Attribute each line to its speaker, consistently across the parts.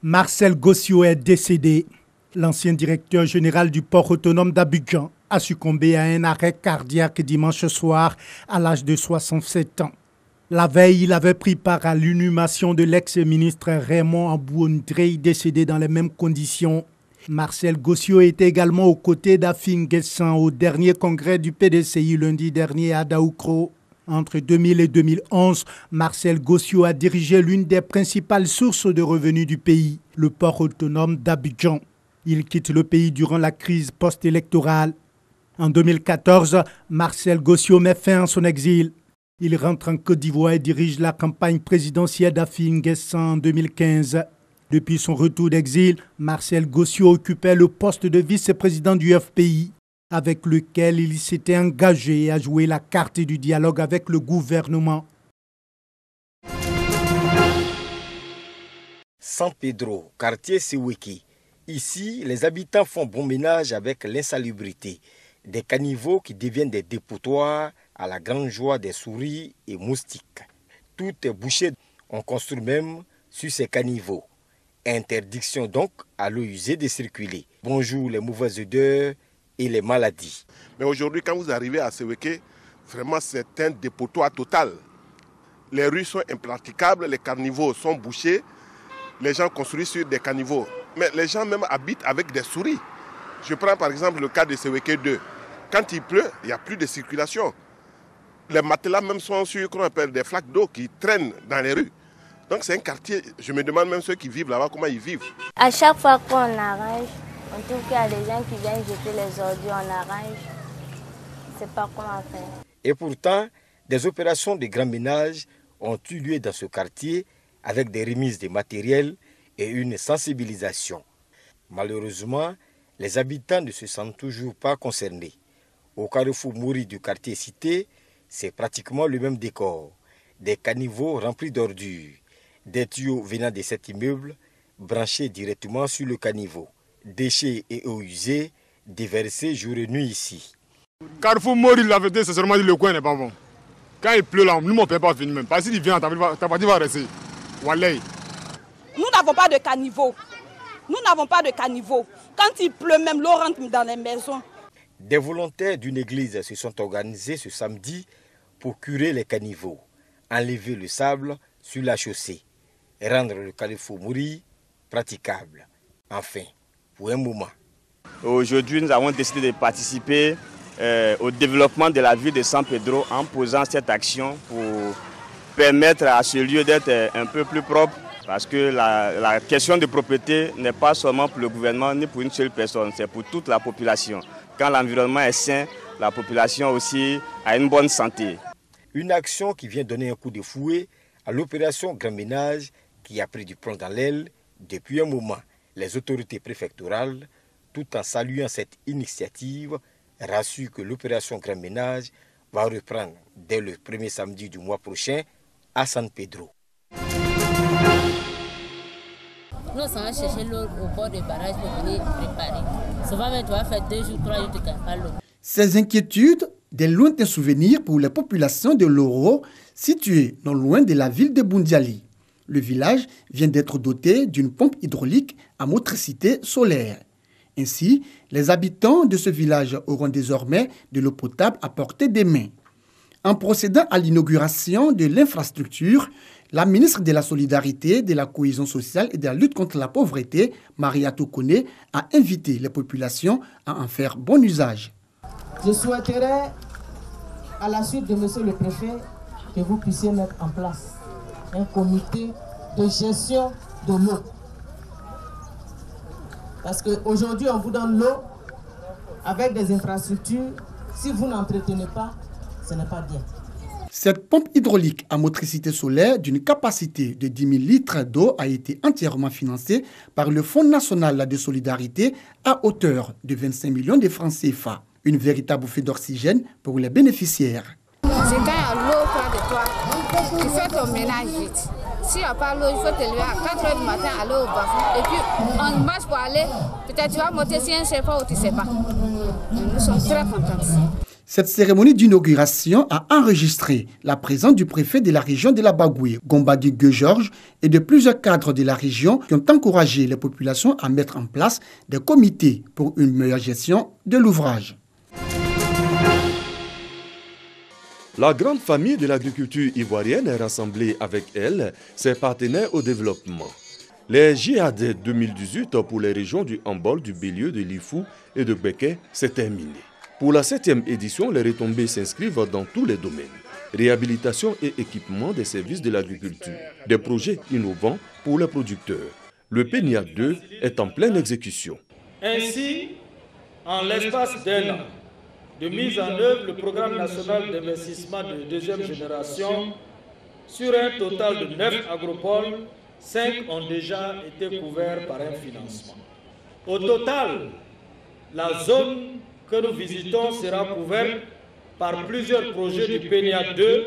Speaker 1: Marcel Gossio est décédé. L'ancien directeur général du port autonome d'Abidjan a succombé à un arrêt cardiaque dimanche soir à l'âge de 67 ans. La veille, il avait pris part à l'inhumation de l'ex-ministre Raymond Abou-Ondré, décédé dans les mêmes conditions. Marcel Gossio était également aux côtés d'Afi N'Guessan au dernier congrès du PDCI lundi dernier à Daoukro. Entre 2000 et 2011, Marcel Gossio a dirigé l'une des principales sources de revenus du pays, le port autonome d'Abidjan. Il quitte le pays durant la crise post-électorale. En 2014, Marcel Gossio met fin à son exil. Il rentre en Côte d'Ivoire et dirige la campagne présidentielle d'Afi N'Guessan en 2015. Depuis son retour d'exil, Marcel Gossio occupait le poste de vice-président du FPI, avec lequel il s'était engagé à jouer la carte du dialogue avec le gouvernement.
Speaker 2: San Pedro, quartier Seweki. Ici, les habitants font bon ménage avec l'insalubrité. Des caniveaux qui deviennent des dépotoirs à la grande joie des souris et moustiques. Tout est bouché. On construit même sur ces caniveaux. Interdiction donc à l'eau usée de circuler. Bonjour les mauvaises odeurs et les maladies.
Speaker 3: Mais aujourd'hui, quand vous arrivez à Seweki, vraiment c'est un dépotoir total. Les rues sont impraticables, les caniveaux sont bouchés. Les gens construisent sur des caniveaux. Mais les gens même habitent avec des souris. Je prends par exemple le cas de Seweki 2. Quand il pleut, il n'y a plus de circulation. Les matelas même sont sur qu'on appelle des flaques d'eau qui traînent dans les rues. Donc c'est un quartier, je me demande même ceux qui vivent là-bas, comment ils vivent.
Speaker 4: À chaque fois qu'on arrange, on trouve qu'il y a des gens qui viennent jeter les ordures, on arrange. Je ne sais pas comment faire.
Speaker 2: Et pourtant, des opérations de grand ménage ont eu lieu dans ce quartier avec des remises de matériel et une sensibilisation. Malheureusement, les habitants ne se sentent toujours pas concernés. Au carrefour Mouri du quartier cité, c'est pratiquement le même décor. Des caniveaux remplis d'ordures, des tuyaux venant de cet immeuble branchés directement sur le caniveau. Déchets et eaux usées déversés jour et nuit ici.
Speaker 5: Carrefour Mouri, la vérité, c'est seulement le coin n'est pas bon. Quand il pleut là, nous on ne peut pas venir même. Parce qu'il vient, ta partie va rester. Walay.
Speaker 6: Nous n'avons pas de caniveau. Nous n'avons pas de caniveau. Quand il pleut, même l'eau rentre dans les maisons.
Speaker 2: Des volontaires d'une église se sont organisés ce samedi pour curer les caniveaux, enlever le sable sur la chaussée et rendre le carrefour Mouri praticable. Enfin, pour un moment.
Speaker 7: Aujourd'hui, nous avons décidé de participer au développement de la ville de San Pedro en posant cette action pour permettre à ce lieu d'être un peu plus propre. Parce que la question de propreté n'est pas seulement pour le gouvernement ni pour une seule personne, c'est pour toute la population. Quand l'environnement est sain, la population aussi a une bonne santé.
Speaker 2: Une action qui vient donner un coup de fouet à l'opération Grand Ménage qui a pris du plomb dans l'aile depuis un moment. Les autorités préfectorales, tout en saluant cette initiative, rassurent que l'opération Grand Ménage va reprendre dès le premier samedi du mois prochain à San Pedro.
Speaker 8: Nous, on va chercher l'eau au bord du barrage pour venir préparer. Souvent, tu vas faire 2 jours, 3 jours, tu ne gagnes pas l'eau.
Speaker 9: Ces inquiétudes, des lointains souvenirs pour les populations de Loro, situées non loin de la ville de Boundiali. Le village vient d'être doté d'une pompe hydraulique à motricité solaire. Ainsi, les habitants de ce village auront désormais de l'eau potable à portée des mains. En procédant à l'inauguration de l'infrastructure, la ministre de la Solidarité, de la Cohésion sociale et de la lutte contre la pauvreté, Maria Tokone, a invité les populations à en faire bon usage.
Speaker 10: Je souhaiterais, à la suite de Monsieur le Préfet, que vous puissiez mettre en place un comité de gestion de l'eau. Parce qu'aujourd'hui, on vous donne l'eau avec des infrastructures. Si vous n'entretenez pas, ce n'est pas bien.
Speaker 9: Cette pompe hydraulique à motricité solaire d'une capacité de 10 000 litres d'eau a été entièrement financée par le Fonds national de solidarité à hauteur de 25 millions de francs CFA. Une véritable bouffée d'oxygène pour les bénéficiaires.
Speaker 11: C'est quand il y a l'eau près de toi, tu fais ton ménage vite. S'il n'y a pas l'eau, il faut te lever à 4 h du matin, aller au bas. Et puis, on marche pour aller. Peut-être tu vas monter sur un cheval ou tu ne sais pas. Nous sommes très contents.
Speaker 9: Cette cérémonie d'inauguration a enregistré la présence du préfet de la région de la Bagoué, Gombadi Georges, et de plusieurs cadres de la région qui ont encouragé les populations à mettre en place des comités pour une meilleure gestion de l'ouvrage.
Speaker 12: La grande famille de l'agriculture ivoirienne est rassemblée avec elle, ses partenaires au développement. Les JAD 2018 pour les régions du Hambol, du Bélieu, de l'Ifou et de Béké s'est terminé. Pour la 7e édition, les retombées s'inscrivent dans tous les domaines. Réhabilitation et équipement des services de l'agriculture, des projets innovants pour les producteurs. Le PENIA 2 est en pleine exécution.
Speaker 13: Ainsi, en l'espace d'un an, de mise en œuvre le programme national d'investissement de deuxième génération, sur un total de 9 agropoles, 5 ont déjà été couverts par un financement. Au total, la zone que nous visitons sera couverte par plusieurs projets du PENIA 2,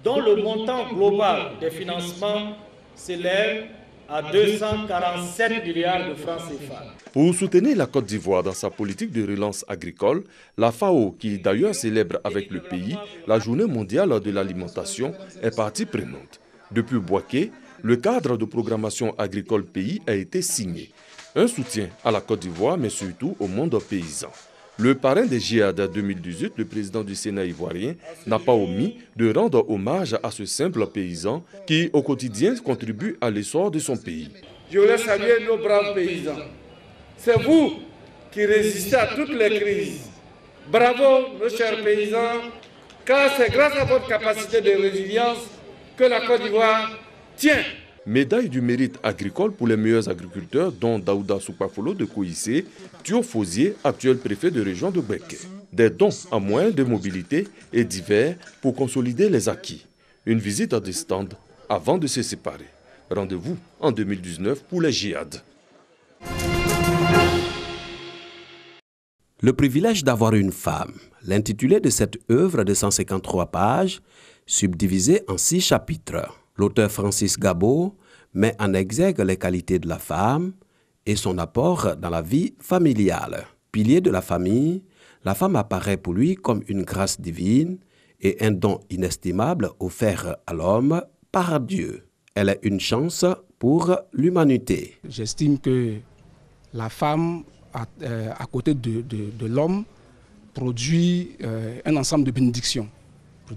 Speaker 13: dont le montant global des financements s'élève à 247 milliards de francs CFA.
Speaker 12: Pour soutenir la Côte d'Ivoire dans sa politique de relance agricole, la FAO, qui d'ailleurs célèbre avec le pays la Journée mondiale de l'alimentation, est partie prenante. Depuis Bouaké, le cadre de programmation agricole pays a été signé. Un soutien à la Côte d'Ivoire, mais surtout au monde paysan. Le parrain des JAD 2018, le président du Sénat ivoirien, n'a pas omis de rendre hommage à ce simple paysan qui, au quotidien, contribue à l'essor de son pays.
Speaker 13: Je voulais saluer nos braves paysans. C'est vous qui résistez à toutes les crises. Bravo, nos chers paysans, car c'est grâce à votre capacité de résilience que la Côte d'Ivoire tient.
Speaker 12: Médaille du mérite agricole pour les meilleurs agriculteurs, dont Daouda Soupafolo de Kouissé, Thio Fosier, actuel préfet de région de Béké. Des dons à moyens de mobilité et divers pour consolider les acquis. Une visite à des stands avant de se séparer. Rendez-vous en 2019 pour les JAD.
Speaker 14: Le privilège d'avoir une femme, l'intitulé de cette œuvre de 153 pages, subdivisée en 6 chapitres. L'auteur Francis Gabo met en exergue les qualités de la femme et son apport dans la vie familiale. Pilier de la famille, la femme apparaît pour lui comme une grâce divine et un don inestimable offert à l'homme par Dieu. Elle est une chance pour l'humanité.
Speaker 15: J'estime que la femme, à côté de l'homme, produit un ensemble de bénédictions.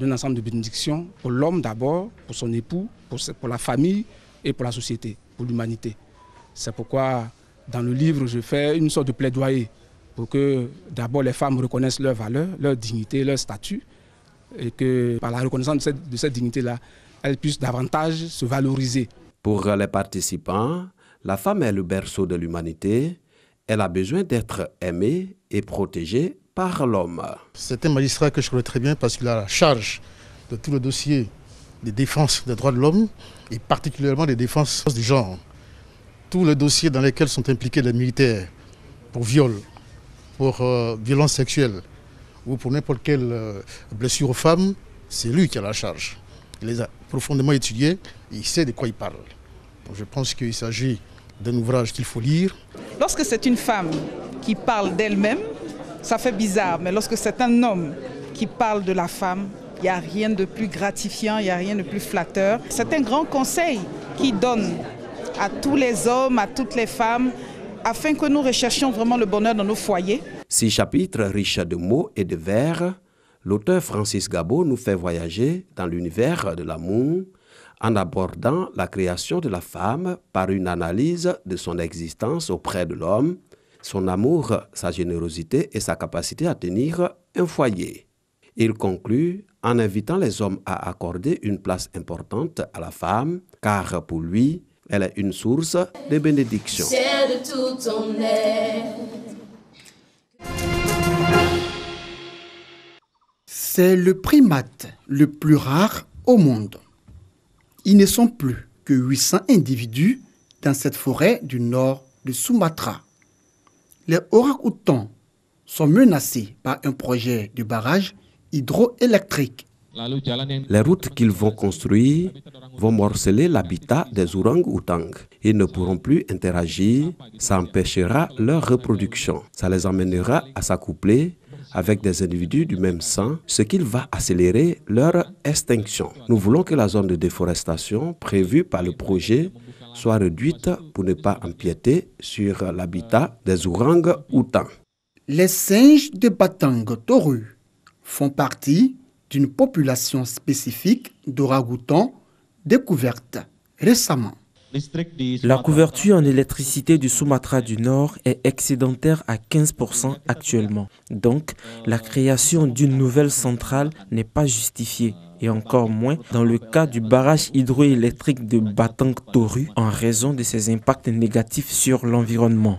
Speaker 15: Un ensemble de bénédictions pour l'homme d'abord, pour son époux, pour la famille et pour la société, pour l'humanité. C'est pourquoi dans le livre je fais une sorte de plaidoyer pour que d'abord les femmes reconnaissent leur valeur, leur dignité, leur statut et que par la reconnaissance de cette dignité-là, elles puissent davantage se valoriser.
Speaker 14: Pour les participants, la femme est le berceau de l'humanité. Elle a besoin d'être aimée et protégée par l'homme.
Speaker 16: C'est un magistrat que je connais très bien parce qu'il a la charge de tout le dossier de défense des droits de l'homme et particulièrement des défenses du genre. Tous les dossiers dans lesquels sont impliqués les militaires pour viol, pour violence sexuelle ou pour n'importe quelle blessure aux femmes, c'est lui qui a la charge. Il les a profondément étudiés et il sait de quoi il parle. Donc je pense qu'il s'agit d'un ouvrage qu'il faut lire.
Speaker 17: Lorsque c'est une femme qui parle d'elle-même, ça fait bizarre, mais lorsque c'est un homme qui parle de la femme, il n'y a rien de plus gratifiant, il n'y a rien de plus flatteur. C'est un grand conseil qui donne à tous les hommes, à toutes les femmes, afin que nous recherchions vraiment le bonheur dans nos foyers.
Speaker 14: 6 chapitres riches de mots et de vers, l'auteur Francis Gabo nous fait voyager dans l'univers de l'amour en abordant la création de la femme par une analyse de son existence auprès de l'homme, son amour, sa générosité et sa capacité à tenir un foyer. Il conclut en invitant les hommes à accorder une place importante à la femme, car pour lui, elle est une source de bénédiction.
Speaker 18: C'est de tout ton aide.
Speaker 9: C'est le primate le plus rare au monde. Ils ne sont plus que 800 individus dans cette forêt du nord de Sumatra. Les orang-outans sont menacés par un projet de barrage hydroélectrique.
Speaker 14: Les routes qu'ils vont construire vont morceler l'habitat des orang-outans. Ils ne pourront plus interagir, ça empêchera leur reproduction. Ça les emmènera à s'accoupler avec des individus du même sang, ce qui va accélérer leur extinction. Nous voulons que la zone de déforestation prévue par le projet soit réduite pour ne pas empiéter sur l'habitat des orang-outans.
Speaker 9: Les singes de Batang Toru font partie d'une population spécifique d'orang-outans découverte récemment.
Speaker 19: La couverture en électricité du Sumatra du Nord est excédentaire à 15% actuellement. Donc, la création d'une nouvelle centrale n'est pas justifiée, et encore moins dans le cas du barrage hydroélectrique de Batang Toru en raison de ses impacts négatifs sur l'environnement.